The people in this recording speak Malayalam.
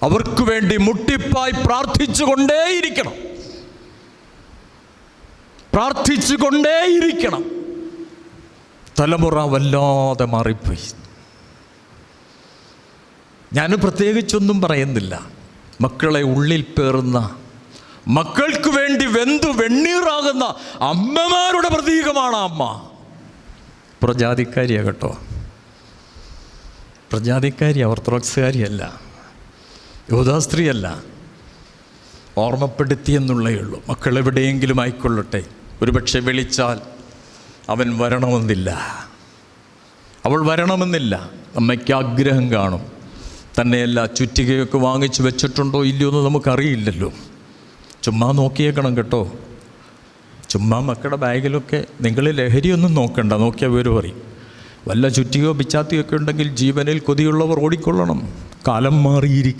അവർക്ക് വേണ്ടി മുട്ടിപ്പായി പ്രാർത്ഥിച്ചുകൊണ്ടേയിരിക്കണം. തലമുറ വല്ലാതെ മാറിപ്പോയി. ഞാൻ പ്രത്യേകിച്ചൊന്നും പറയുന്നില്ല. മക്കളെ ഉള്ളിൽ പേറുന്ന, മക്കൾക്ക് വേണ്ടി വെന്തു വെണ്ണീറാകുന്ന അമ്മമാരുടെ പ്രതീകമാണ് അമ്മ. പ്രജാതിക്കാരിയാ കേട്ടോ, പ്രജാതിക്കാരി, ഓർത്തഡോക്സുകാരിയല്ല, യഹൂദാസ്ത്രീയല്ല. ഓർമ്മപ്പെടുത്തിയെന്നുള്ളേ ഉള്ളൂ. മക്കൾ എവിടെയെങ്കിലും ആയിക്കൊള്ളട്ടെ. ഒരുപക്ഷെ വിളിച്ചാൽ അവൻ വരണമെന്നില്ല, അവൾ വരണമെന്നില്ല. അമ്മയ്ക്ക് ആഗ്രഹം കാണും. തന്നെയല്ല, ചുറ്റികയൊക്കെ വാങ്ങിച്ച് വെച്ചിട്ടുണ്ടോ ഇല്ലയോ എന്ന് നമുക്കറിയില്ലല്ലോ. ചുമ്മാ നോക്കിയേക്കണം കേട്ടോ. ചുമ്മാ മക്കളുടെ ബാഗിലൊക്കെ നിങ്ങൾ ലഹരിയൊന്നും നോക്കണ്ട, നോക്കിയാൽ വിവരം അറിയും. വല്ല ചുറ്റികയോ പിച്ചാത്തിയൊക്കെ ഉണ്ടെങ്കിൽ ജീവനിൽ കൊതിയുള്ളവർ ഓടിക്കൊള്ളണം. കാലം മാറിയിരിക്കും.